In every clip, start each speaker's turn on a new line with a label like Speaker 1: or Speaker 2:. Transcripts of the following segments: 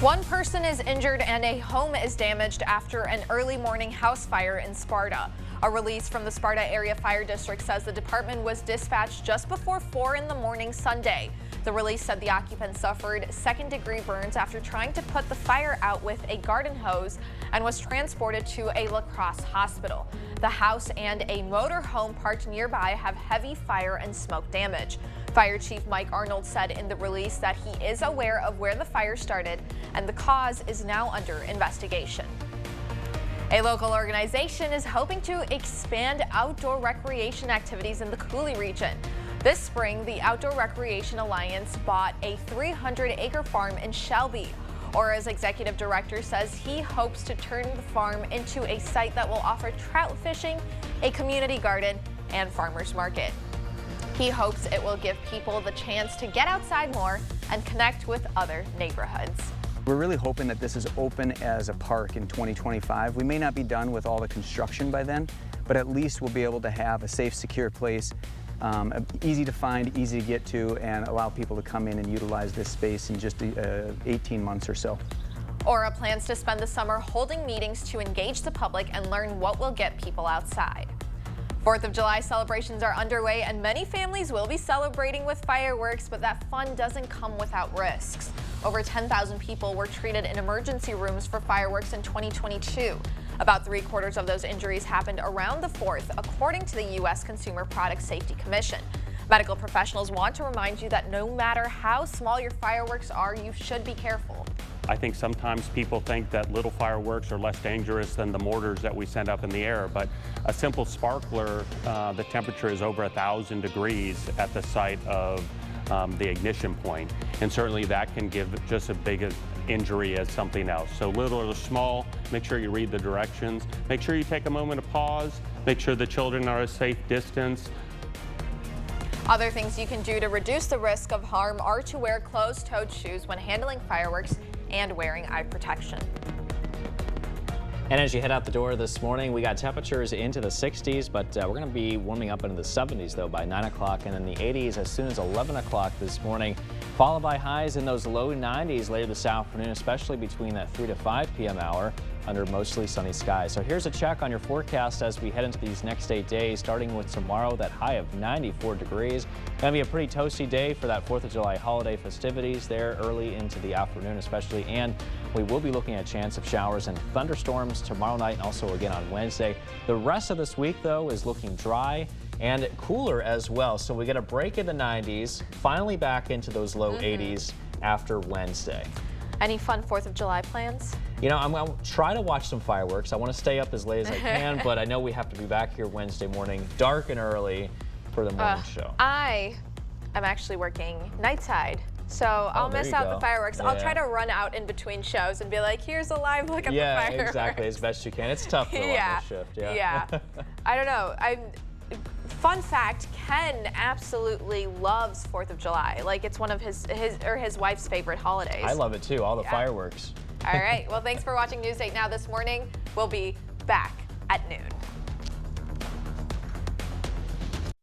Speaker 1: One person is injured and a home is damaged after an early morning house fire in Sparta. A release from the Sparta Area Fire District says the department was dispatched just before 4 in the morning Sunday. The release said the occupant suffered second-degree burns after trying to put the fire out with a garden hose and was transported to a La Crosse hospital. The house and a motor home parked nearby have heavy fire and smoke damage. Fire Chief Mike Arnold said in the release that he is aware of where the fire started and the cause is now under investigation. A local organization is hoping to expand outdoor recreation activities in the Coulee region. This spring, the Outdoor Recreation Alliance bought a 300-acre farm in Shelby. Ora's executive director says he hopes to turn the farm into a site that will offer trout fishing, a community garden, and farmers market. He hopes it will give people the chance to get outside more and connect with other neighborhoods.
Speaker 2: We're really hoping that this is open as a park in 2025. We may not be done with all the construction by then, but at least we'll be able to have a safe, secure place, easy to find, easy to get to, and allow people to come in and utilize this space in just 18 months or so.
Speaker 1: Ora plans to spend the summer holding meetings to engage the public and learn what will get people outside. 4th of July celebrations are underway and many families will be celebrating with fireworks, but that fun doesn't come without risks. Over 10,000 people were treated in emergency rooms for fireworks in 2022. About 3/4 of those injuries happened around the 4th, according to the U.S. Consumer Product Safety Commission. Medical professionals want to remind you that no matter how small your fireworks are, you should be careful.
Speaker 3: I think sometimes people think that little fireworks are less dangerous than the mortars that we send up in the air, but a simple sparkler, the temperature is over 1,000 degrees at the site of the ignition point, and certainly that can give just as big an injury as something else. So little or small, make sure you read the directions, make sure you take a moment to pause, make sure the children are a safe distance.
Speaker 1: Other things you can do to reduce the risk of harm are to wear closed-toed shoes when handling fireworks and wearing eye protection.
Speaker 4: And as you head out the door this morning, we got temperatures into the 60s, but we're going to be warming up into the 70s though by 9 o'clock, and then the 80s as soon as 11 o'clock this morning, followed by highs in those low 90s later this afternoon, especially between that 3 to 5 p.m. hour under mostly sunny skies. So here's a check on your forecast as we head into these next 8 days, starting with tomorrow, that high of 94 degrees. Going to be a pretty toasty day for that 4th of July holiday festivities there early into the afternoon especially, and we will be looking at a chance of showers and thunderstorms tomorrow night and also again on Wednesday. The rest of this week though is looking dry and cooler as well. So we get a break in the 90s, finally back into those low 80s after Wednesday.
Speaker 1: Any fun 4th of July plans?
Speaker 4: You know, I'm going to try to watch some fireworks. I want to stay up as late as I can, but I know we have to be back here Wednesday morning, dark and early, for the morning show.
Speaker 1: I am actually working night side, so I'll miss out the fireworks. Yeah. I'll try to run out in between shows and be like, here's a live look at the fireworks.
Speaker 4: Yeah, exactly, as best you can. It's tough for a shift.
Speaker 1: Yeah. I don't know. Fun fact, Ken absolutely loves 4th of July. Like, it's one of his wife's favorite holidays.
Speaker 4: I love it too, all the fireworks.
Speaker 1: All right, well, thanks for watching News 8 Now this morning. We'll be back at noon.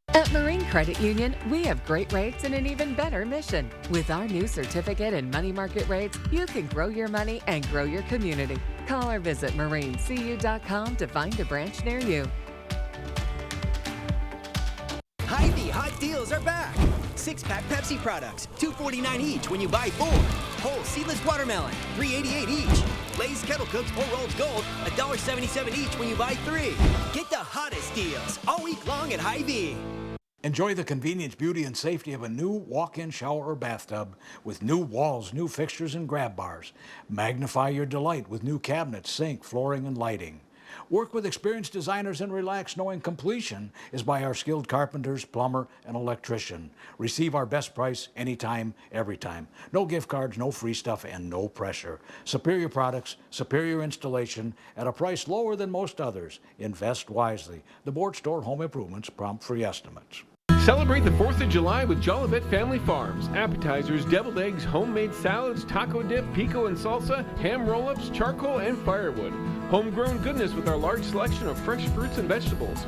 Speaker 5: At Marine Credit Union, we have great rates and an even better mission. With our new certificate and money market rates, you can grow your money and grow your community. Call or visit marinecu.com to find a branch near you.
Speaker 6: Hy-Vee hot deals are back. 6-pack Pepsi products, $2.49 each when you buy 4. Whole seedless watermelon, $3.88 each. Lay's Kettle Cooked 4 Rolls Gold, $1.77 each when you buy 3. Get the hottest deals all week long at Hy-Vee.
Speaker 7: Enjoy the convenience, beauty, and safety of a new walk-in shower or bathtub with new walls, new fixtures, and grab bars. Magnify your delight with new cabinets, sink, flooring, and lighting. Work with experienced designers and relax knowing completion is by our skilled carpenters, plumber, and electrician. Receive our best price anytime, every time. No gift cards, no free stuff, and no pressure. Superior products, superior installation, at a price lower than most others. Invest wisely. The Board Store Home Improvements prompt free estimates.
Speaker 8: Celebrate the 4th of July with Jolivet Family Farms. Appetizers, deviled eggs, homemade salads, taco dip, pico and salsa, ham roll-ups, charcoal, and firewood. Homegrown goodness with our large selection of fresh fruits and vegetables.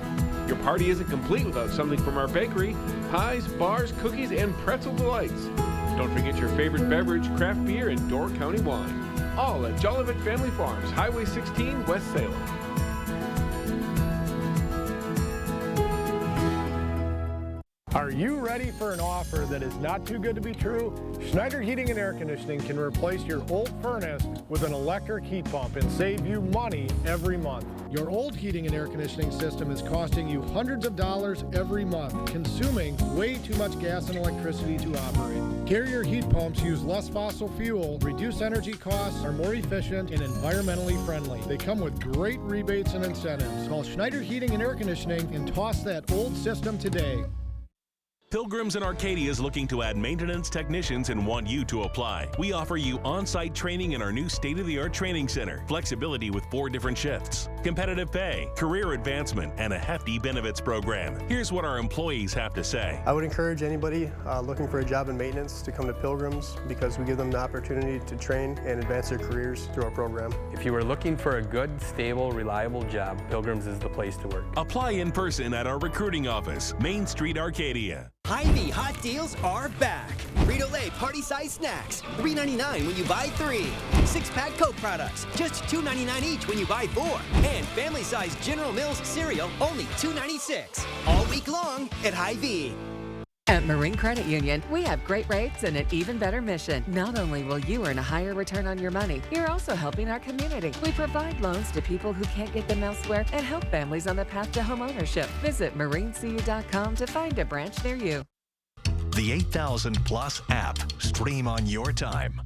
Speaker 8: Your party isn't complete without something from our bakery. Pies, bars, cookies, and pretzel delights. Don't forget your favorite beverage, craft beer, and Door County wine. all at Jolivet Family Farms, Highway 16, West Salem.
Speaker 9: Are you ready for an offer that is not too good to be true? Schneider Heating and Air Conditioning can replace your old furnace with an electric heat pump and save you money every month. Your old heating and air conditioning system is costing you hundreds of dollars every month, consuming way too much gas and electricity to operate. Carrier heat pumps use less fossil fuel, reduce energy costs, are more efficient, and environmentally friendly. They come with great rebates and incentives. Call Schneider Heating and Air Conditioning and toss that old system today.
Speaker 10: Pilgrims in Arcadia is looking to add maintenance technicians and want you to apply. We offer you on-site training in our new state-of-the-art training center, flexibility with 4 different shifts, competitive pay, career advancement, and a hefty benefits program. Here's what our employees have to say.
Speaker 11: I would encourage anybody looking for a job in maintenance to come to Pilgrims because we give them the opportunity to train and advance their careers through our program.
Speaker 12: If you are looking for a good, stable, reliable job, Pilgrims is the place to work.
Speaker 10: Apply in person at our recruiting office, Main Street, Arcadia.
Speaker 6: Hy-Vee hot deals are back. Frito-Lay party-size snacks, $3.99 when you buy 3. 6-pack Coke products, just $2.99 each when you buy 4. And family-size General Mills cereal, only $2.96. All week long at Hy-Vee.
Speaker 5: At Marine Credit Union, we have great rates and an even better mission. Not only will you earn a higher return on your money, you're also helping our community. We provide loans to people who can't get them elsewhere and help families on the path to homeownership. Visit marinecu.com to find a branch near you.
Speaker 13: The 8000 Plus app. Stream on your time.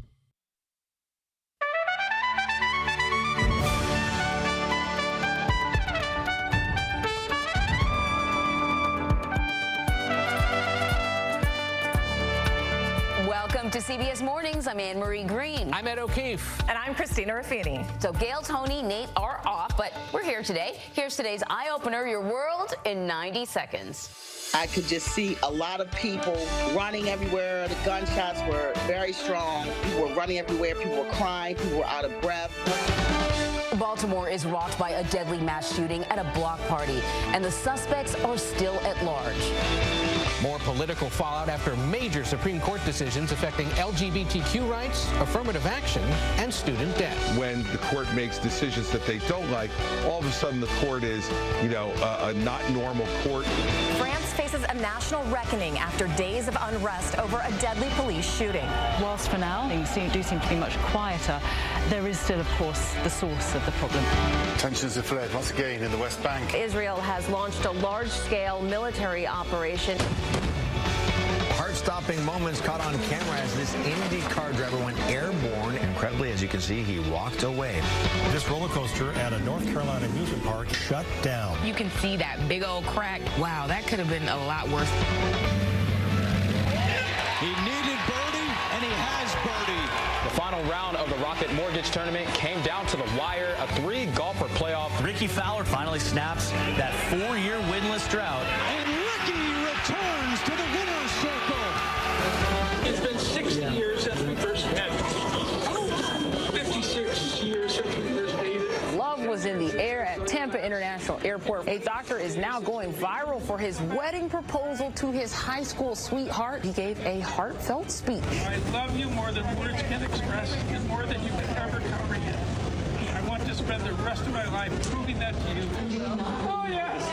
Speaker 14: Welcome to CBS Mornings. I'm Anne-Marie Green.
Speaker 15: I'm Ed O'Keefe.
Speaker 16: And I'm Christina Ruffini.
Speaker 14: So Gail, Tony, Nate are off, but we're here today. Here's today's eye-opener, your world in 90 seconds.
Speaker 17: I could just see a lot of people running everywhere. The gunshots were very strong. People were running everywhere. People were crying. People were out of breath.
Speaker 14: Baltimore is rocked by a deadly mass shooting at a block party, and the suspects are still at large.
Speaker 15: More political fallout after major Supreme Court decisions affecting LGBTQ rights, affirmative action, and student debt.
Speaker 18: When the court makes decisions that they don't like, all of a sudden the court is, a not normal court.
Speaker 16: France faces a national reckoning after days of unrest over a deadly police shooting.
Speaker 19: Whilst for now things do seem to be much quieter, there is still, of course, the source of the problem.
Speaker 20: Tensions have flared once again in the West Bank.
Speaker 16: Israel has launched a large-scale military operation.
Speaker 21: Heart-stopping moments caught on camera as this Indy car driver went airborne. Incredibly, as you can see, he walked away.
Speaker 22: This roller coaster at a North Carolina amusement park shut down.
Speaker 23: You can see that big old crack. Wow, that could have been a lot worse.
Speaker 24: He needed birdie, and he has birdie.
Speaker 4: The final round of the Rocket Mortgage Tournament came down to the wire, a 3-golfer playoff.
Speaker 25: Ricky Fowler finally snaps that 4-year winless drought.
Speaker 24: And Ricky returns to the winner's circle.
Speaker 26: It's been 60 years since we first met. 56 years since we first dated.
Speaker 27: Love was in the air at Tampa International Airport. A doctor is now going viral for his wedding proposal to his high school sweetheart. He gave a heartfelt speech.
Speaker 26: I love you more than words can express and more than you can ever comprehend. I want to spend the rest of my life proving that to you. Oh, yes.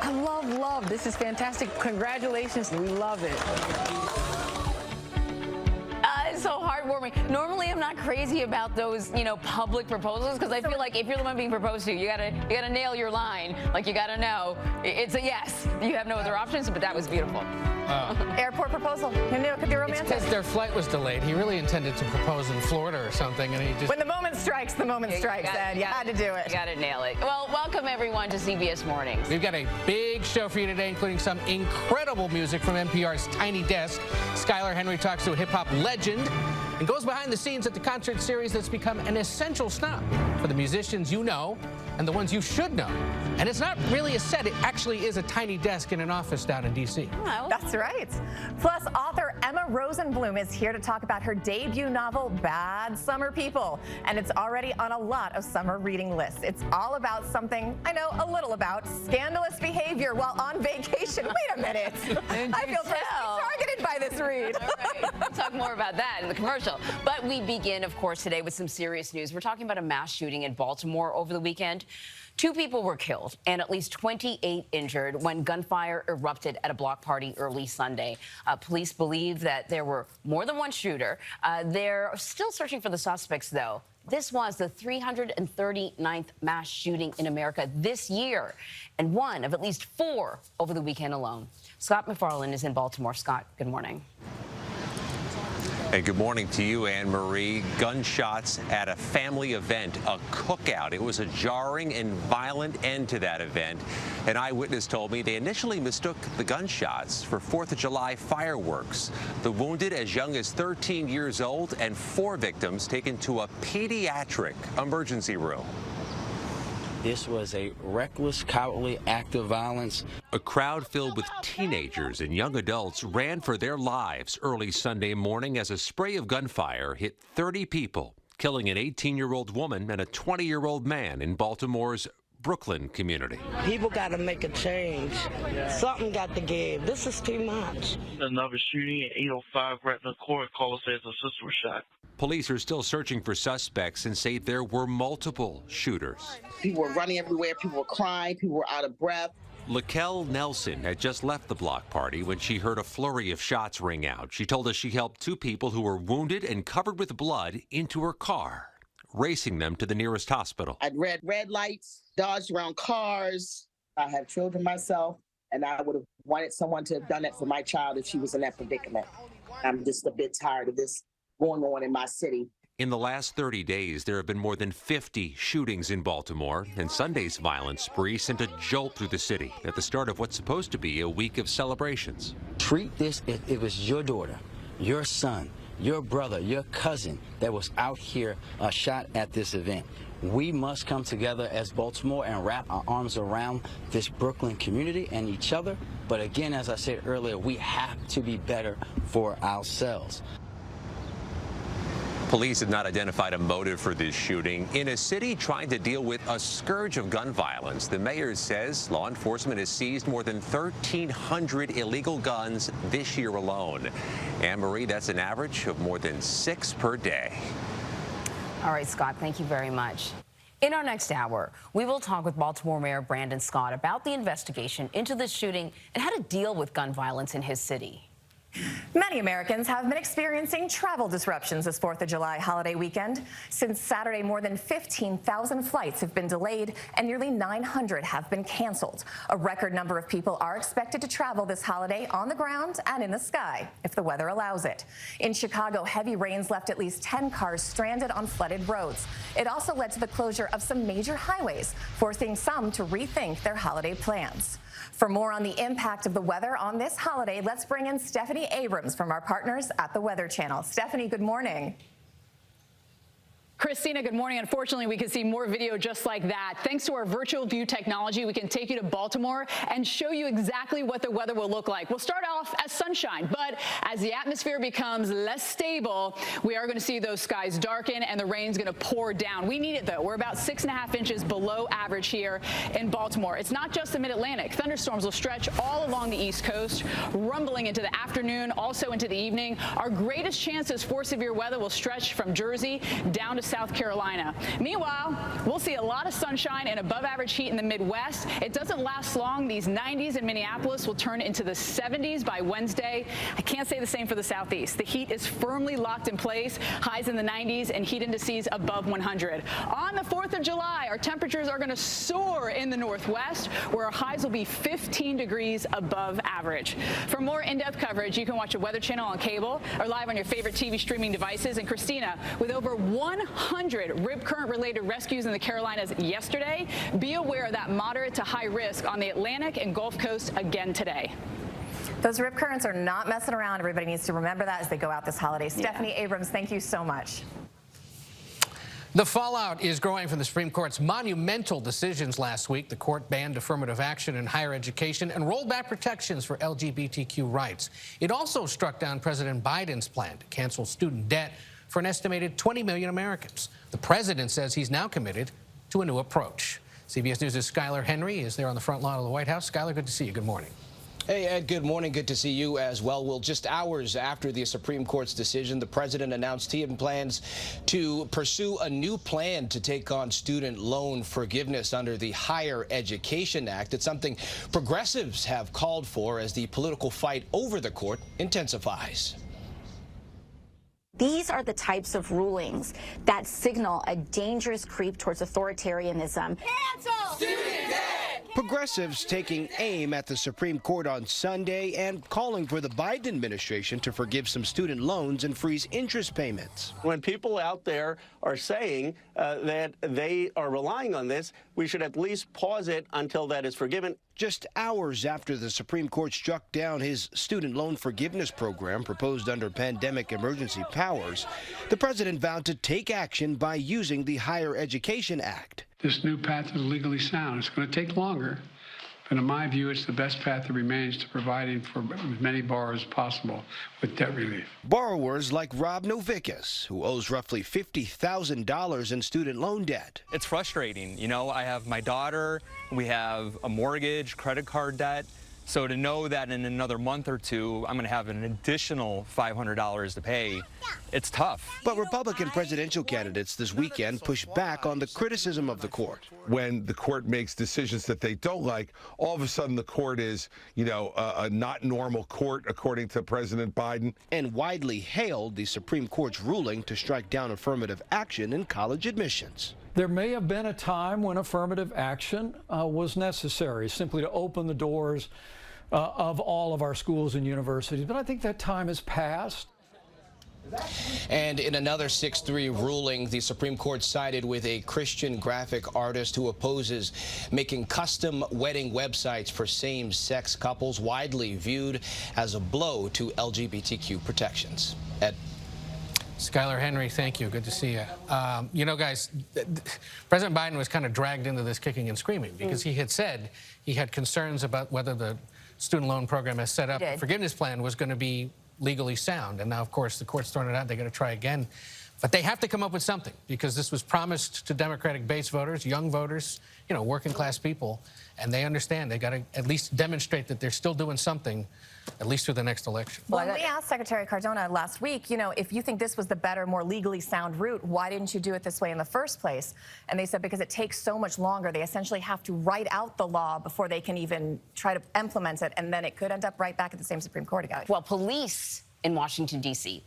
Speaker 27: I love. This is fantastic. Congratulations. We love it.
Speaker 14: It's so heartwarming. Normally, I'm not crazy about those, public proposals because I feel like if you're the one being proposed to, you gotta nail your line. Like you gotta know it's a yes. You have no other options. But that was beautiful.
Speaker 16: Airport proposal. You knew it could be romantic.
Speaker 15: It's because their flight was delayed. He really intended to propose in Florida or something, and he just...
Speaker 16: When the moment strikes, the moment strikes, Ed. You had to do it.
Speaker 14: You got to nail it. Well, welcome everyone to CBS Mornings.
Speaker 15: We've got a big show for you today, including some incredible music from NPR's Tiny Desk. Skylar Henry talks to a hip-hop legend and goes behind the scenes at the concert series that's become an essential stop for the musicians you know and the ones you should know. And it's not really a set. It actually is a tiny desk in an office down in D.C.
Speaker 16: Oh, that's right. Plus, author Emma Rosenblum is here to talk about her debut novel, Bad Summer People. And it's already on a lot of summer reading lists. It's all about something I know a little about, scandalous behavior while on vacation. Wait a minute. I feel personally targeted by this Reed.
Speaker 14: All right, we'll talk more about that in the commercial. But we begin, of course, today with some serious news. We're talking about a mass shooting in Baltimore over the weekend. 2 people were killed and at least 28 injured when gunfire erupted at a block party early Sunday. Police believe that there were more than one shooter. They're still searching for the suspects, though. This was the 339th mass shooting in America this year, and one of at least 4 over the weekend alone. Scott McFarland is in Baltimore. Scott, good morning.
Speaker 1: Hey, good morning to you, Anne Marie. Gunshots at a family event, a cookout. It was a jarring and violent end to that event. An eyewitness told me they initially mistook the gunshots for 4th of July fireworks. The wounded as young as 13 years old and 4 victims taken to a pediatric emergency room.
Speaker 2: This was a reckless, cowardly act of violence.
Speaker 1: A crowd filled with teenagers and young adults ran for their lives early Sunday morning as a spray of gunfire hit 30 people, killing an 18-year-old woman and a 20-year-old man in Baltimore's Brooklyn community.
Speaker 3: People got to make a change. Something got to give. This is too much.
Speaker 7: Another shooting at 805 Retina Court. Caller says a sister was shot.
Speaker 1: Police are still searching for suspects and say there were multiple shooters.
Speaker 17: People were running everywhere. People were crying. People were out of breath.
Speaker 1: Laquel Nelson had just left the block party when she heard a flurry of shots ring out. She told us she helped 2 people who were wounded and covered with blood into her car, racing them to the nearest hospital.
Speaker 17: I'd read red lights, dodged around cars. I have children myself, and I would have wanted someone to have done that for my child if she was in that predicament. I'm just a bit tired of this going on in my city.
Speaker 1: In the last 30 days, there have been more than 50 shootings in Baltimore, and Sunday's violent spree sent a jolt through the city at the start of what's supposed to be a week of celebrations.
Speaker 2: Treat this as if it was your daughter, your son, your brother, your cousin that was out here shot at this event. We must come together as Baltimore and wrap our arms around this Brooklyn community and each other. But again, as I said earlier, we have to be better for ourselves.
Speaker 1: Police have not identified a motive for this shooting. In a city trying to deal with a scourge of gun violence, the mayor says law enforcement has seized more than 1,300 illegal guns this year alone. Anne Marie, that's an average of more than 6 per day.
Speaker 14: All right, Scott, thank you very much. In our next hour, we will talk with Baltimore Mayor Brandon Scott about the investigation into this shooting and how to deal with gun violence in his city.
Speaker 16: Many Americans have been experiencing travel disruptions this 4th of July holiday weekend. Since Saturday, more than 15,000 flights have been delayed and nearly 900 have been canceled. A record number of people are expected to travel this holiday on the ground and in the sky, if the weather allows it. In Chicago, heavy rains left at least 10 cars stranded on flooded roads. It also led to the closure of some major highways, forcing some to rethink their holiday plans. For more on the impact of the weather on this holiday, let's bring in Stephanie Abrams from our partners at the Weather Channel. Stephanie, good morning.
Speaker 8: Christina, good morning. Unfortunately, we can see more video just like that. Thanks to our virtual view technology, we can take you to Baltimore and show you exactly what the weather will look like. We'll start off as sunshine, but as the atmosphere becomes less stable, we are going to see those skies darken and the rain's going to pour down. We need it, though. We're about 6.5 inches below average here in Baltimore. It's not just the mid-Atlantic. Thunderstorms will stretch all along the East Coast, rumbling into the afternoon, also into the evening. Our greatest chances for severe weather will stretch from Jersey down to South Carolina. Meanwhile, we'll see a lot of sunshine and above average heat in the Midwest. It doesn't last long. These 90s in Minneapolis will turn into the 70s by Wednesday. I can't say the same for the Southeast. The heat is firmly locked in place. Highs in the 90s and heat indices above 100. On the 4th of July, our temperatures are going to soar in the Northwest, where our highs will be 15 degrees above average. For more in-depth coverage, you can watch the Weather Channel on cable or live on your favorite TV streaming devices. And Christina, with over 100 rip current-related rescues in the Carolinas yesterday, be aware of that moderate to high risk on the Atlantic and Gulf Coast again today.
Speaker 16: Those rip currents are not messing around. Everybody needs to remember that as they go out this holiday. Stephanie Abrams, thank you so much.
Speaker 15: The fallout is growing from the Supreme Court's monumental decisions last week. The court banned affirmative action in higher education and rolled back protections for LGBTQ rights. It also struck down President Biden's plan to cancel student debt for an estimated 20 million Americans. The president says he's now committed to a new approach. CBS News' Skylar Henry is there on the front lawn of the White House. Skylar, good to see you. Good morning.
Speaker 5: Hey, Ed, good morning. Good to see you as well. Well, just hours after the Supreme Court's decision, the president announced he plans to pursue a new plan to take on student loan forgiveness under the Higher Education Act. It's something progressives have called for as the political fight over the court intensifies.
Speaker 6: These are the types of rulings that signal a dangerous creep towards authoritarianism.
Speaker 9: Cancel! Student debt! Progressives taking aim at the Supreme Court on Sunday and calling for the Biden administration to forgive some student loans and freeze interest payments.
Speaker 10: When people out there are saying that they are relying on this, we should at least pause it until that is forgiven.
Speaker 9: Just hours after the Supreme Court struck down his student loan forgiveness program proposed under pandemic emergency powers, the president vowed to take action by using the Higher Education Act.
Speaker 11: This new path is legally sound. It's going to take longer, but in my view, it's the best path that remains to providing for as many borrowers as possible with debt relief.
Speaker 9: Borrowers like Rob Novickis, who owes roughly $50,000 in student loan debt.
Speaker 12: It's frustrating. You know, I have my daughter, we have a mortgage, credit card debt. So to know that in another month or two, I'm going to have an additional $500 to pay, it's tough.
Speaker 9: But Republican presidential candidates this weekend pushed back on the criticism of the court.
Speaker 18: When the court makes decisions that they don't like, all of a sudden the court is, a not normal court, according to President Biden.
Speaker 9: And widely hailed the Supreme Court's ruling to strike down affirmative action in college admissions.
Speaker 13: There may have been a time when affirmative action was necessary, simply to open the doors of all of our schools and universities. But I think that time has passed.
Speaker 5: And in another 6-3 ruling, the Supreme Court sided with a Christian graphic artist who opposes making custom wedding websites for same-sex couples, widely viewed as a blow to LGBTQ protections. Ed.
Speaker 15: Skylar Henry, thank you. Good to see you. You know, guys, President Biden was kind of dragged into this kicking and screaming because he had said he had concerns about whether the student loan program as set up, the forgiveness plan, was going to be legally sound. And now, of course, the court's thrown it out. They're going to try again. But they have to come up with something because this was promised to Democratic base voters, young voters, working class people. And they understand they got to at least demonstrate that they're still doing something, at least through the next election.
Speaker 16: Well, we asked Secretary Cardona last week, if you think this was the better, more legally sound route, why didn't you do it this way in the first place? And they said because it takes so much longer. They essentially have to write out the law before they can even try to implement it, and then it could end up right back at the same Supreme Court again.
Speaker 28: Well, police in Washington, D.C.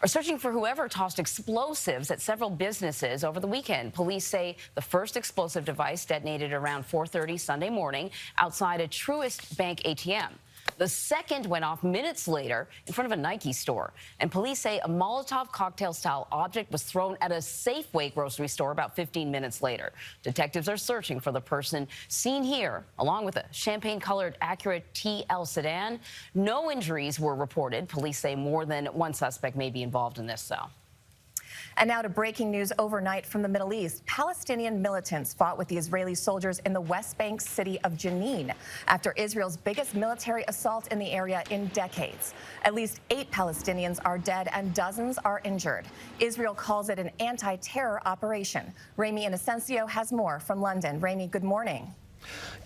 Speaker 28: are searching for whoever tossed explosives at several businesses over the weekend. Police say the first explosive device detonated around 4:30 Sunday morning outside a Truist Bank ATM. The second went off minutes later in front of a Nike store. And police say a Molotov cocktail-style object was thrown at a Safeway grocery store about 15 minutes later. Detectives are searching for the person seen here, along with a champagne-colored Acura TL sedan. No injuries were reported. Police say more than one suspect may be involved in this, though.
Speaker 16: And now to breaking news overnight from the Middle East. Palestinian militants fought with the Israeli soldiers in the West Bank city of Jenin after Israel's biggest military assault in the area in decades. At least 8 Palestinians are dead and dozens are injured. Israel calls it an anti-terror operation. Ramy Inocencio has more from London. Ramy, good morning.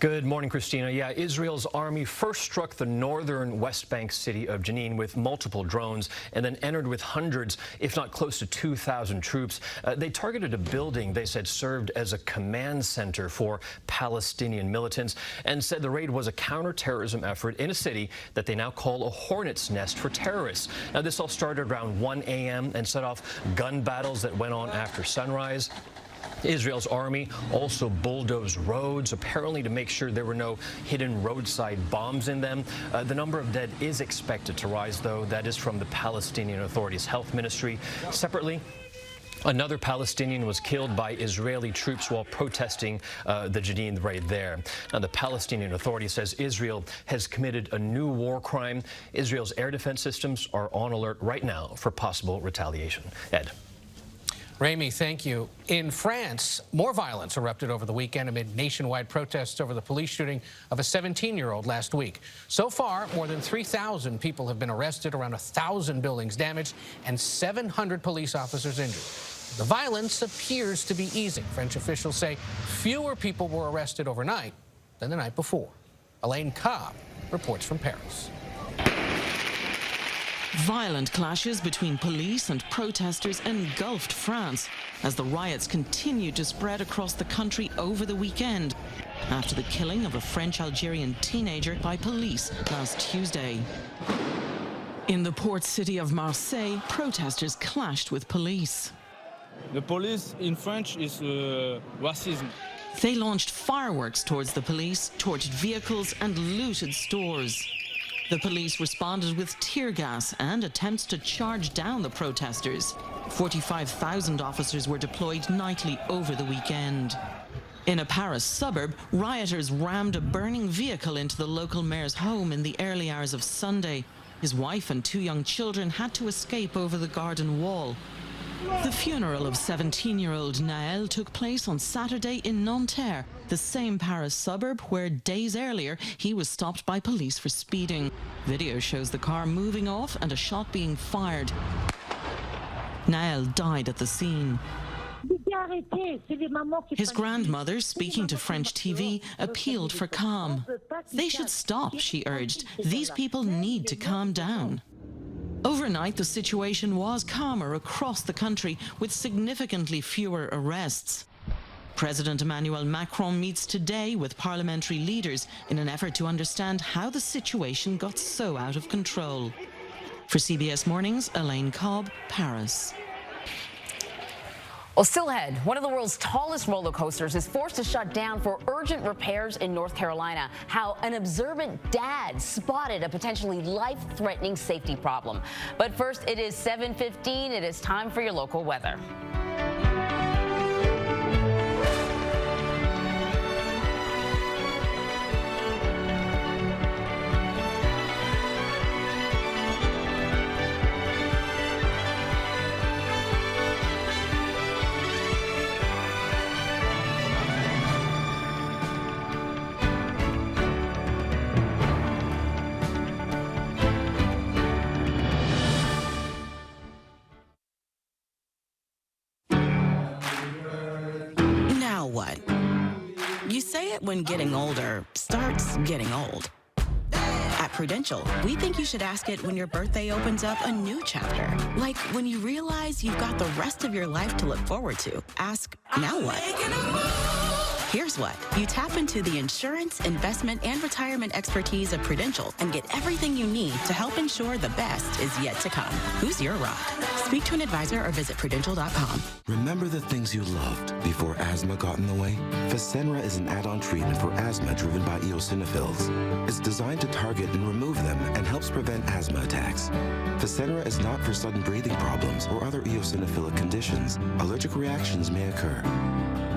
Speaker 29: Good morning, Christina. Yeah, Israel's army first struck the northern West Bank city of Jenin with multiple drones and then entered with hundreds, if not close to 2,000 troops. They targeted a building they said served as a command center for Palestinian militants and said the raid was a counterterrorism effort in a city that they now call a hornet's nest for terrorists. Now, this all started around 1 a.m. and set off gun battles that went on after sunrise. Israel's army also bulldozed roads, apparently to make sure there were no hidden roadside bombs in them. The number of dead is expected to rise, though. That is from the Palestinian Authority's health ministry. Separately, another Palestinian was killed by Israeli troops while protesting the Jenin raid there. Now, the Palestinian Authority says Israel has committed a new war crime. Israel's air defense systems are on alert right now for possible retaliation. Ed.
Speaker 15: Ramy, thank you. In France, more violence erupted over the weekend amid nationwide protests over the police shooting of a 17-year-old last week. So far, more than 3,000 people have been arrested, around 1,000 buildings damaged, and 700 police officers injured. The violence appears to be easing. French officials say fewer people were arrested overnight than the night before. Elaine Cobb reports from Paris.
Speaker 4: Violent clashes between police and protesters engulfed France as the riots continued to spread across the country over the weekend after the killing of a French-Algerian teenager by police last Tuesday. In the port city of Marseille, protesters clashed with police.
Speaker 19: The police in French is racism.
Speaker 4: They launched fireworks towards the police, torched vehicles and looted stores. The police responded with tear gas and attempts to charge down the protesters. 45,000 officers were deployed nightly over the weekend. In a Paris suburb, rioters rammed a burning vehicle into the local mayor's home in the early hours of Sunday. His wife and 2 young children had to escape over the garden wall. The funeral of 17-year-old Naël took place on Saturday in Nanterre, the same Paris suburb where days earlier he was stopped by police for speeding. Video shows the car moving off and a shot being fired. Naël died at the scene. His grandmother, speaking to French TV, appealed for calm. They should stop, she urged. These people need to calm down. Overnight, the situation was calmer across the country, with significantly fewer arrests. President Emmanuel Macron meets today with parliamentary leaders in an effort to understand how the situation got so out of control. For CBS Mornings, Elaine Cobb, Paris.
Speaker 28: Well, still ahead, one of the world's tallest roller coasters is forced to shut down for urgent repairs in North Carolina. How an observant dad spotted a potentially life-threatening safety problem. But first, it is 7:15. It is time for your local weather.
Speaker 20: When getting older starts getting old. At Prudential, we think you should ask it when your birthday opens up a new chapter. Like when you realize you've got the rest of your life to look forward to. Ask, now what? Here's what. You tap into the insurance, investment, and retirement expertise of Prudential and get everything you need to help ensure the best is yet to come. Who's your rock? Speak to an advisor or visit Prudential.com.
Speaker 21: Remember the things you loved before asthma got in the way? Fasenra is an add-on treatment for asthma driven by eosinophils. It's designed to target and remove them and helps prevent asthma attacks. Fasenra is not for sudden breathing problems or other eosinophilic conditions. Allergic reactions may occur.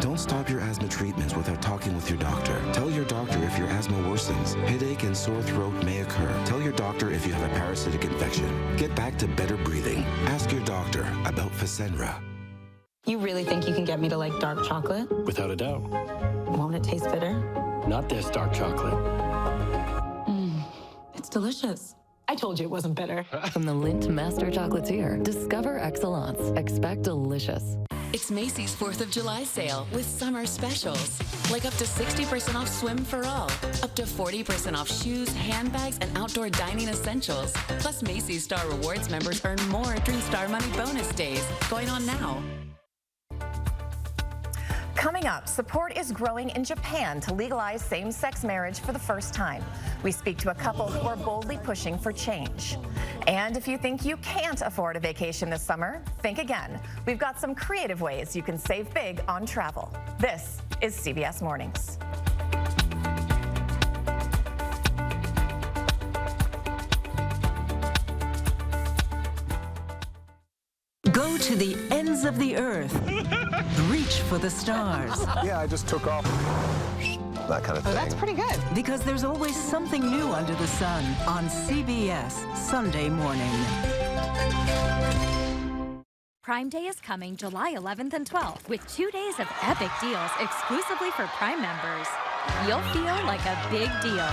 Speaker 21: Don't stop your asthma treatments without talking with your doctor. Tell your doctor if your asthma worsens. Headache and sore throat may occur. Tell your doctor if you have a parasitic infection. Get back to better breathing. Ask your doctor about Fasenra.
Speaker 22: You really think you can get me to like dark chocolate?
Speaker 23: Without a doubt.
Speaker 22: Won't it taste bitter?
Speaker 23: Not this dark chocolate.
Speaker 22: It's delicious. I told you it wasn't bitter.
Speaker 24: From the Lindt Master Chocolatier, discover excellence. Expect delicious.
Speaker 25: It's Macy's 4th of July sale with summer specials. Like up to 60% off swim for all, up to 40% off shoes, handbags, and outdoor dining essentials. Plus, Macy's Star Rewards members earn more during Star Money bonus days. Going on now.
Speaker 16: Coming up, support is growing in Japan to legalize same-sex marriage for the first time. We speak to a couple who are boldly pushing for change. And if you think you can't afford a vacation this summer, think again. We've got some creative ways you can save big on travel. This is CBS Mornings.
Speaker 26: Go to the ends of the earth. Reach for the stars.
Speaker 30: Yeah, I just took off. That kind of thing.
Speaker 26: Oh, that's pretty good. Because there's always something new under the sun on CBS Sunday morning.
Speaker 31: Prime Day is coming July 11th and 12th with 2 days of epic deals exclusively for Prime members. You'll feel like a big deal.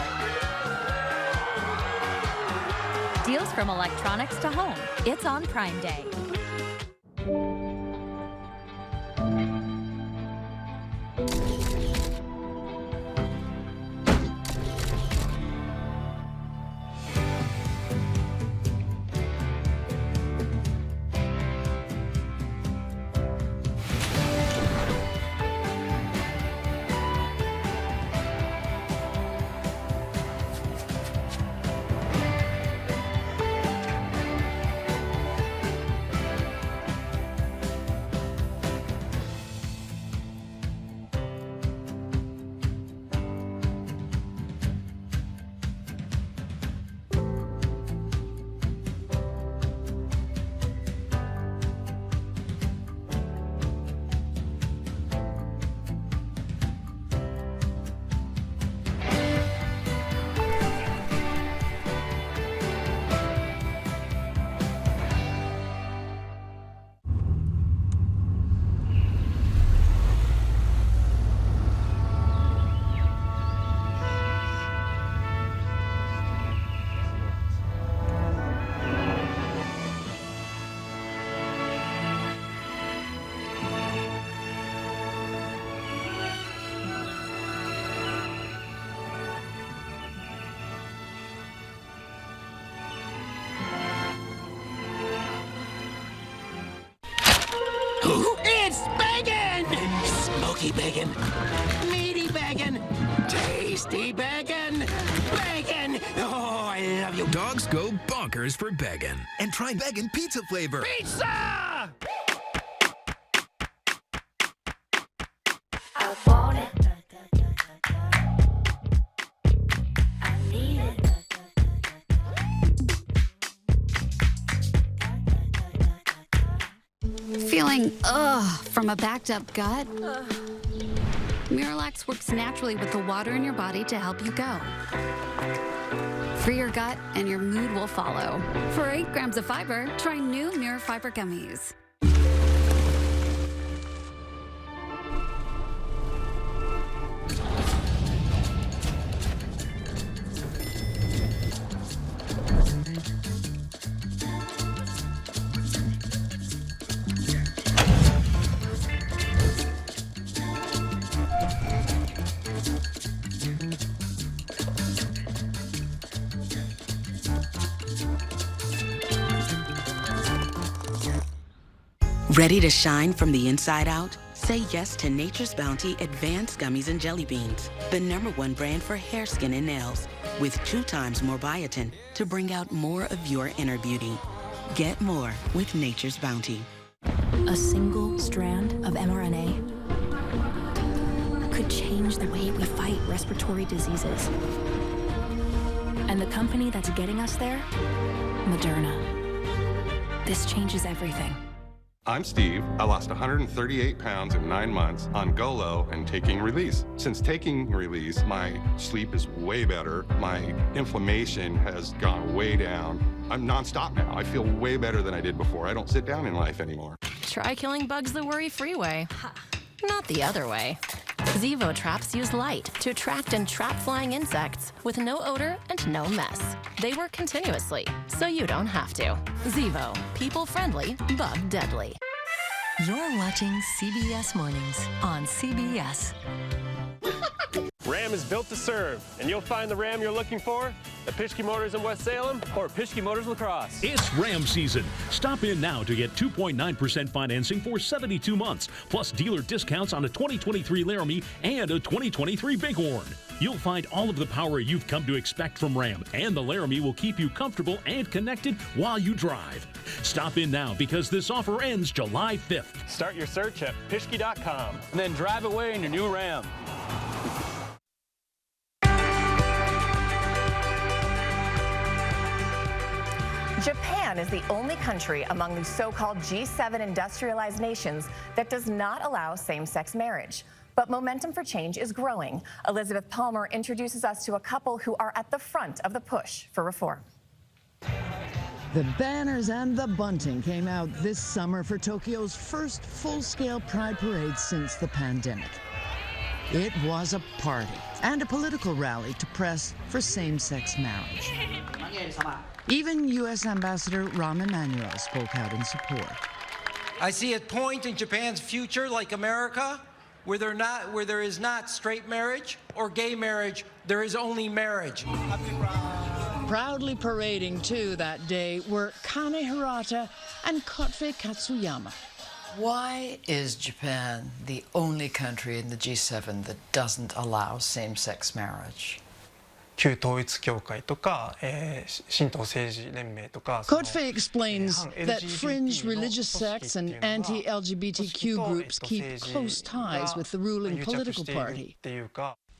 Speaker 31: Deals from electronics to home. It's on Prime Day.
Speaker 1: Meaty bacon. Meaty bacon. Tasty bacon. Bacon. Oh, I love you.
Speaker 2: Dogs go bonkers for bacon. And try bacon pizza flavor.
Speaker 1: Pizza!
Speaker 3: I want it. I need it.
Speaker 6: Feeling from a backed up gut? Miralax works naturally with the water in your body to help you go. Free your gut and your mood will follow. For 8 grams of fiber, try new Mira Fiber Gummies.
Speaker 20: Ready to shine from the inside out? Say yes to Nature's Bounty Advanced Gummies and Jelly Beans, the #1 brand for hair, skin, and nails, with 2 times more biotin to bring out more of your inner beauty. Get more with Nature's Bounty.
Speaker 31: A single strand of mRNA could change the way we fight respiratory diseases. And the company that's getting us there, Moderna. This changes everything.
Speaker 7: I'm Steve. I lost 138 pounds in 9 months on Golo and taking Release. Since taking Release, my sleep is way better. My inflammation has gone way down. I'm nonstop now. I feel way better than I did before. I don't sit down in life anymore.
Speaker 8: Try killing bugs the worry-free way. Not the other way. Zevo traps use light to attract and trap flying insects with no odor and no mess. They work continuously, so you don't have to. Zevo, people-friendly, bug-deadly.
Speaker 10: You're watching CBS Mornings on CBS.
Speaker 11: Ram is built to serve, and you'll find the Ram you're looking for at Pischke Motors in West Salem or Pischke Motors La Crosse.
Speaker 14: It's Ram season. Stop in now to get 2.9% financing for 72 months, plus dealer discounts on a 2023 Laramie and a 2023 Bighorn. You'll find all of the power you've come to expect from Ram, and the Laramie will keep you comfortable and connected while you drive. Stop in now because this offer ends July 5th.
Speaker 11: Start your search at Pischke.com and then drive away in your new Ram.
Speaker 16: Japan is the only country among the so-called G7 industrialized nations that does not allow same-sex marriage. But momentum for change is growing. Elizabeth Palmer introduces us to a couple who are at the front of the push for reform.
Speaker 17: The banners and the bunting came out this summer for Tokyo's first full-scale Pride Parade since the pandemic. It was a party and a political rally to press for same-sex marriage. Even U.S. Ambassador Rahm Emanuel spoke out in support.
Speaker 27: I see a point in Japan's future, like America, where there is not straight marriage or gay marriage, there is only marriage.
Speaker 17: Proudly parading, too, that day were Kane Hirata and Kotei Katsuyama.
Speaker 32: Why is Japan the only country in the G7 that doesn't allow same-sex marriage?
Speaker 17: Kotei explains that fringe religious sects and anti-LGBTQ groups keep close ties with the ruling political party.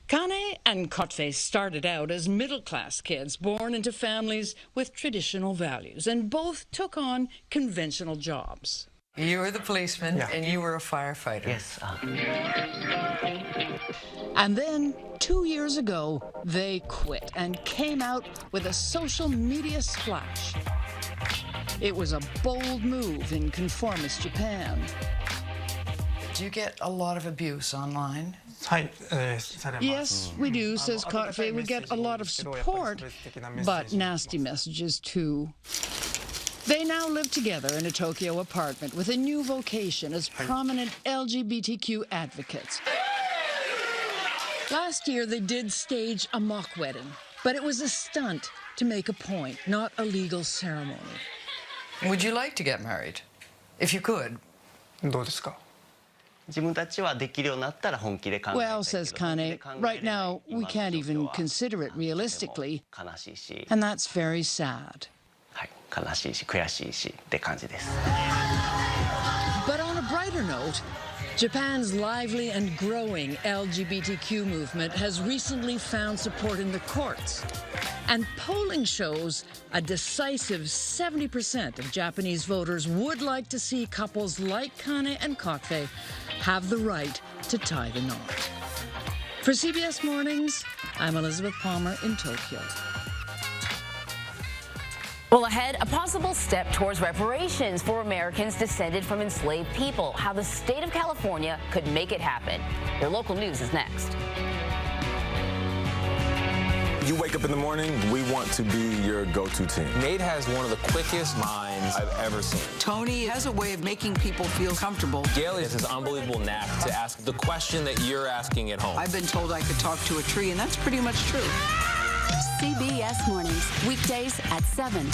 Speaker 17: Kane and Kotei started out as middle-class kids born into families with traditional values, and both took on conventional jobs.
Speaker 32: You were the policeman, and you were a firefighter.
Speaker 27: Yes.
Speaker 17: And then, 2 years ago, they quit and came out with a social media splash. It was a bold move in conformist Japan.
Speaker 32: Do you get a lot of abuse online?
Speaker 17: Yes, we do, says Kotei. We get a lot of support, but nasty messages too. They now live together in a Tokyo apartment with a new vocation as prominent LGBTQ advocates. Last year, they did stage a mock wedding, but it was a stunt to make a point, not a legal ceremony.
Speaker 32: Would you like to get married? If you could.
Speaker 17: Well, says Kane, right now we can't even consider it realistically, and that's very sad. But on a brighter note, Japan's lively and growing LGBTQ movement has recently found support in the courts. And polling shows a decisive 70% of Japanese voters would like to see couples like Kane and Koke have the right to tie the knot. For CBS Mornings, I'm Elizabeth Palmer in Tokyo.
Speaker 4: Well, ahead, a possible step towards reparations for Americans descended from enslaved people. How the state of California could make it happen. Your local news is next.
Speaker 5: You wake up in the morning, we want to be your go-to team.
Speaker 9: Nate has one of the quickest minds I've ever seen.
Speaker 12: Tony has a way of making people feel comfortable.
Speaker 9: Gail has this unbelievable knack to ask the question that you're asking at home.
Speaker 12: I've been told I could talk to a tree, and that's pretty much true.
Speaker 6: CBS Mornings, weekdays at 7.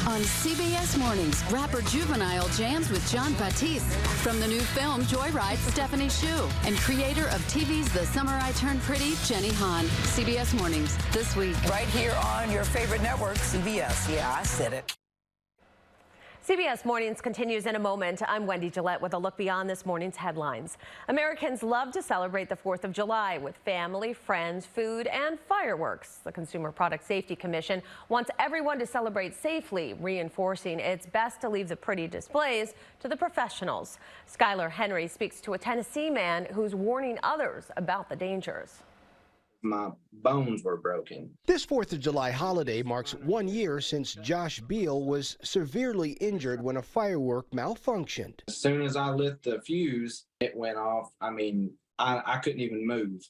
Speaker 6: On CBS Mornings, rapper Juvenile jams with John Batiste. From the new film Joyride, Stephanie Hsu. And creator of TV's The Summer I Turned Pretty, Jenny Han. CBS Mornings, this week.
Speaker 12: Right here on your favorite network, CBS. Yeah, I said it.
Speaker 9: CBS Mornings continues in a moment. I'm Wendy Gillette with a look beyond this morning's headlines. Americans love to celebrate the 4th of July with family, friends, food, and fireworks. The Consumer Product Safety Commission wants everyone to celebrate safely, reinforcing it's best to leave the pretty displays to the professionals. Skylar Henry speaks to a Tennessee man who's warning others about the dangers.
Speaker 13: My bones were broken.
Speaker 15: This 4th of July holiday marks 1 year since Josh Beal was severely injured when a firework malfunctioned.
Speaker 13: As soon as I lit the fuse, it went off. I mean, I couldn't even move.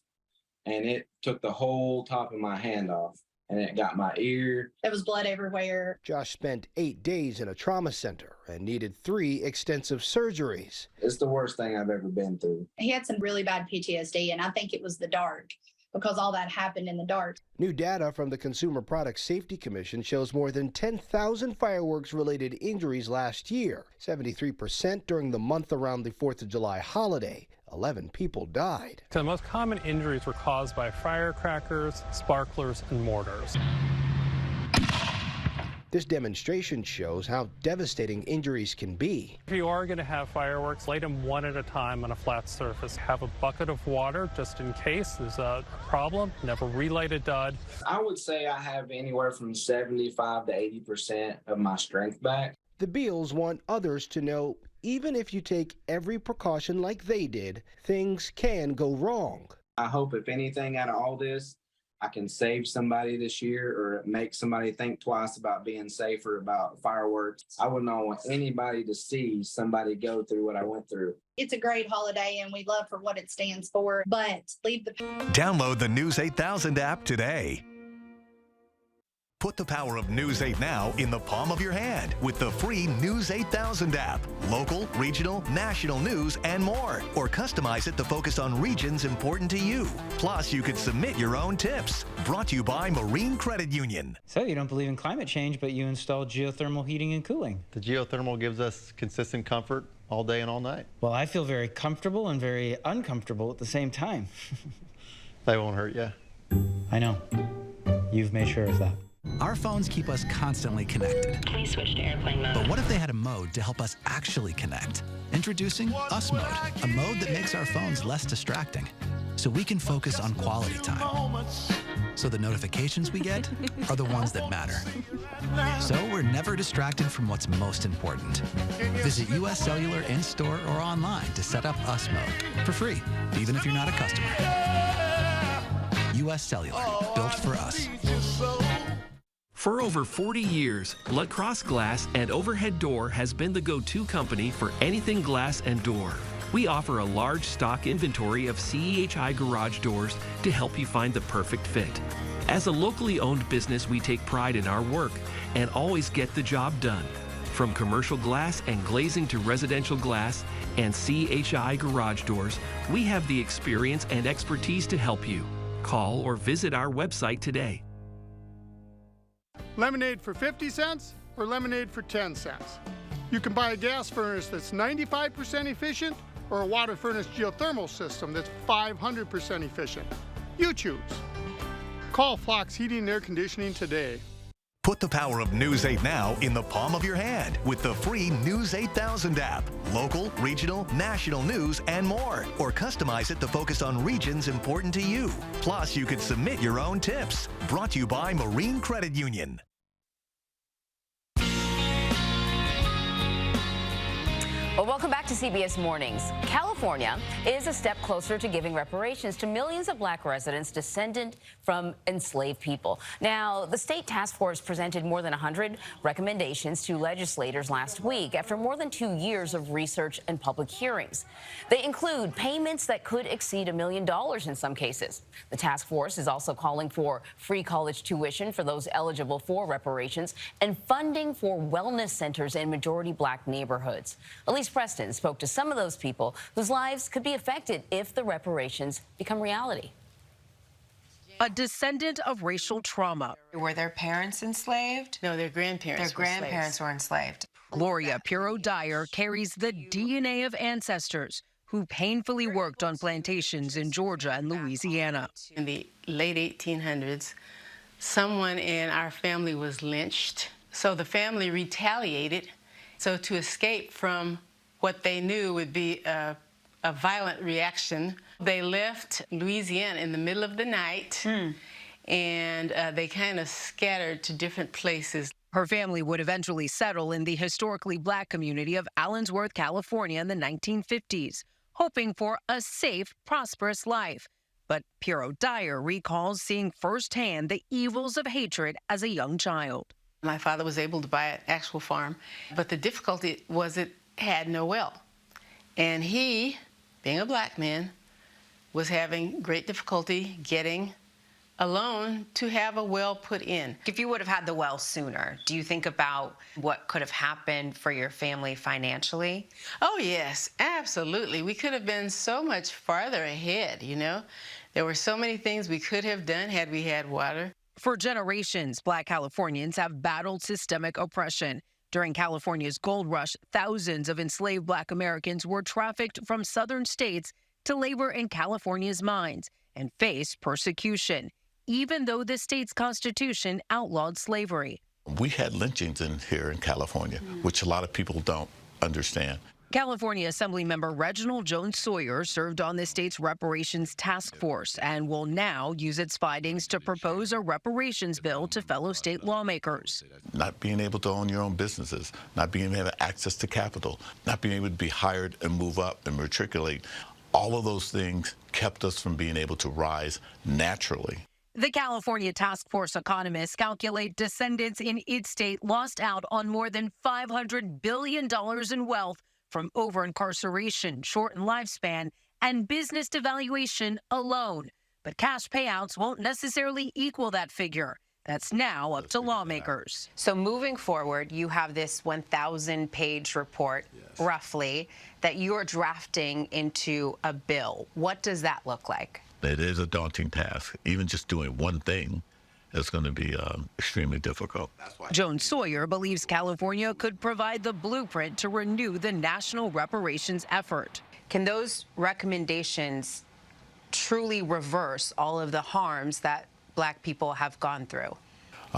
Speaker 13: And it took the whole top of my hand off. And it got my ear.
Speaker 18: There was blood everywhere.
Speaker 15: Josh spent 8 days in a trauma center and needed 3 extensive surgeries.
Speaker 13: It's the worst thing I've ever been through.
Speaker 18: He had some really bad PTSD, and I think it was the dark, because all that happened in the dark.
Speaker 15: New data from the Consumer Product Safety Commission shows more than 10,000 fireworks-related injuries last year, 73% during the month around the 4th of July holiday. 11 people died.
Speaker 19: The most common injuries were caused by firecrackers, sparklers, and mortars.
Speaker 15: This demonstration shows how devastating injuries can be.
Speaker 19: If you are going to have fireworks, light them one at a time on a flat surface. Have a bucket of water just in case there's a problem. Never relight a dud.
Speaker 13: I would say I have anywhere from 75 to 80% of my strength back.
Speaker 15: The Beals want others to know even if you take every precaution like they did, things can go wrong.
Speaker 13: I hope if anything out of all this, I can save somebody this year or make somebody think twice about being safer about fireworks. I would not want anybody to see somebody go through what I went through.
Speaker 18: It's a great holiday, and we love for what it stands for, but leave the...
Speaker 2: Download the News 8000 app today. Put the power of News 8 Now in the palm of your hand with the free News 8000 app. Local, regional, national news, and more. Or customize it to focus on regions important to you. Plus, you could submit your own tips. Brought to you by Marine Credit Union.
Speaker 21: So you don't believe in climate change, but you installed geothermal heating and cooling.
Speaker 23: The geothermal gives us consistent comfort all day and all night.
Speaker 21: Well, I feel very comfortable and very uncomfortable at the same time.
Speaker 23: They won't hurt you.
Speaker 21: I know. You've made sure of that.
Speaker 28: Our phones keep us constantly connected.
Speaker 3: Please switch to airplane mode.
Speaker 28: But what if they had a mode to help us actually connect? Introducing Us Mode, a mode that makes our phones less distracting, so we can focus on quality time. So the notifications we get are the ones that matter. So we're never distracted from what's most important. Visit US Cellular in-store or online to set up Us Mode for free, even if you're not a customer. US Cellular, built for us.
Speaker 29: For over 40 years, Lacrosse Glass and Overhead Door has been the go-to company for anything glass and door. We offer a large stock inventory of CEHI garage doors to help you find the perfect fit. As a locally owned business, we take pride in our work and always get the job done. From commercial glass and glazing to residential glass and CEHI garage doors, we have the experience and expertise to help you. Call or visit our website today.
Speaker 33: Lemonade for 50 cents or lemonade for 10 cents?
Speaker 1: You can buy a gas furnace that's 95% efficient or a water furnace geothermal system that's 500% efficient. You choose. Call Flox Heating and Air Conditioning today.
Speaker 2: Put the power of News 8 Now in the palm of your hand with the free News 8000 app. Local, regional, national news, and more. Or customize it to focus on regions important to you. Plus, you could submit your own tips. Brought to you by Marine Credit Union.
Speaker 4: Well, welcome back to CBS Mornings. California is a step closer to giving reparations to millions of black residents descendant from enslaved people. Now, the state task force presented more than 100 recommendations to legislators last week after more than 2 years of research and public hearings. They include payments that could exceed $1 million in some cases. The task force is also calling for free college tuition for those eligible for reparations and funding for wellness centers in majority black neighborhoods. Elise Preston spoke to some of those people whose lives could be affected if the reparations become reality.
Speaker 7: A descendant of racial trauma.
Speaker 8: Were their parents enslaved?
Speaker 10: No, their grandparents.
Speaker 8: Their grandparents were enslaved.
Speaker 7: Gloria Pirro Dyer carries the DNA of ancestors who painfully worked on plantations in Georgia and Louisiana.
Speaker 10: In the late 1800s, someone in our family was lynched. So the family retaliated. So to escape from what they knew would be a violent reaction, they left Louisiana in the middle of the night, and they kind of scattered to different places.
Speaker 7: Her family would eventually settle in the historically black community of Allensworth, California in the 1950s, hoping for a safe, prosperous life. But Pirro Dyer recalls seeing firsthand the evils of hatred as a young child.
Speaker 10: My father was able to buy an actual farm, but the difficulty was it had no well. And he, being a black man, was having great difficulty getting a loan to have a well put in.
Speaker 8: If you would have had the well sooner, do you think about what could have happened for your family financially?
Speaker 10: Oh, yes, absolutely. We could have been so much farther ahead, you know. There were so many things we could have done had we had water.
Speaker 7: For generations, black Californians have battled systemic oppression. During California's gold rush, thousands of enslaved black Americans were trafficked from southern states to labor in California's mines and faced persecution, even though the state's constitution outlawed slavery.
Speaker 14: We had lynchings in here in California, which a lot of people don't understand.
Speaker 7: California Assemblymember Reginald Jones Sawyer served on the state's reparations task force and will now use its findings to propose a reparations bill to fellow state lawmakers.
Speaker 14: Not being able to own your own businesses, not being able to have access to capital, not being able to be hired and move up and matriculate, all of those things kept us from being able to rise naturally.
Speaker 7: The California Task Force economists calculate descendants in its state lost out on more than $500 billion in wealth from over-incarceration, shortened lifespan, and business devaluation alone. But cash payouts won't necessarily equal that figure. That's now up to lawmakers.
Speaker 8: So moving forward, you have this 1,000-page report, roughly, that you're drafting into a bill. What does that look like?
Speaker 14: It is a daunting task. Even just doing one thing is going to be extremely difficult.
Speaker 7: Jones Sawyer believes California could provide the blueprint to renew the national reparations effort.
Speaker 8: Can those recommendations truly reverse all of the harms that black people have gone through?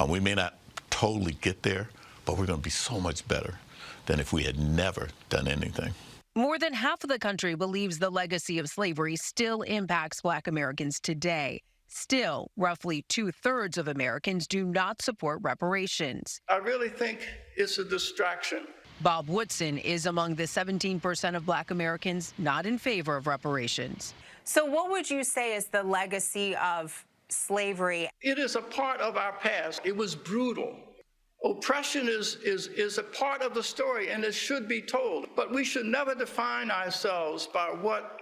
Speaker 14: We may not totally get there, but we're going to be so much better than if we had never done anything.
Speaker 7: More than half of the country believes the legacy of slavery still impacts black Americans today. Still, roughly 2/3 of Americans do not support reparations.
Speaker 20: I really think it's a distraction.
Speaker 7: Bob Woodson is among the 17% of black Americans not in favor of reparations.
Speaker 8: So what would you say is the legacy of slavery?
Speaker 20: It is a part of our past. It was brutal. Oppression is a part of the story, and it should be told. But we should never define ourselves by what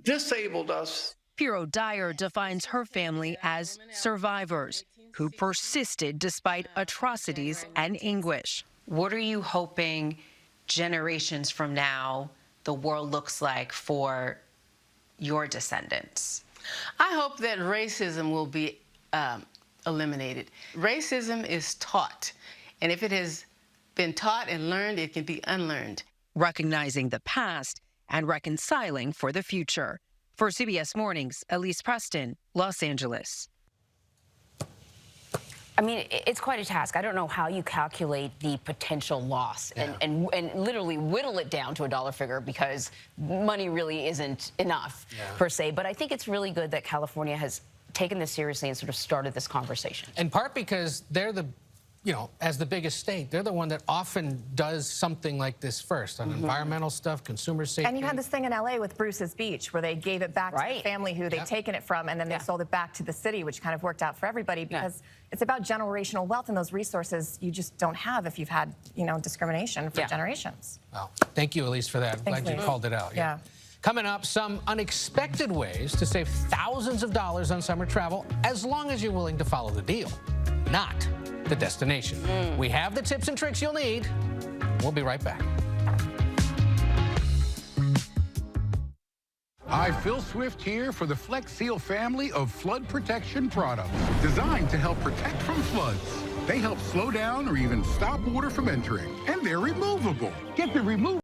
Speaker 20: disabled us.
Speaker 7: Pirro Dyer defines her family as survivors who persisted despite atrocities and anguish.
Speaker 8: What are you hoping generations from now the world looks like for your descendants?
Speaker 10: I hope that racism will be eliminated. Racism is taught, and if it has been taught and learned, it can be unlearned.
Speaker 7: Recognizing the past and reconciling for the future. For CBS Mornings, Elise Preston, Los Angeles.
Speaker 4: I mean, it's quite a task. I don't know how you calculate the potential loss and literally whittle it down to a dollar figure, because money really isn't enough per se. But I think it's really good that California has taken this seriously and sort of started this conversation.
Speaker 5: In part because they're the, as the biggest state, they're the one that often does something like this first on environmental stuff, consumer safety.
Speaker 11: And you had this thing in LA with Bruce's Beach where they gave it back to the family who they'd taken it from, and then they sold it back to the city, which kind of worked out for everybody, because it's about generational wealth, and those resources you just don't have if you've had, discrimination for generations.
Speaker 5: Well, thank you, Elise, for that. I'm glad you called it out.
Speaker 11: Yeah.
Speaker 5: Coming up, some unexpected ways to save thousands of dollars on summer travel, as long as you're willing to follow the deal, not the destination. We have the tips and tricks you'll need. We'll be right back.
Speaker 16: Hi, Phil Swift here for the Flex Seal family of flood protection products designed to help protect from floods. They help slow down or even stop water from entering, and they're removable. Get the removable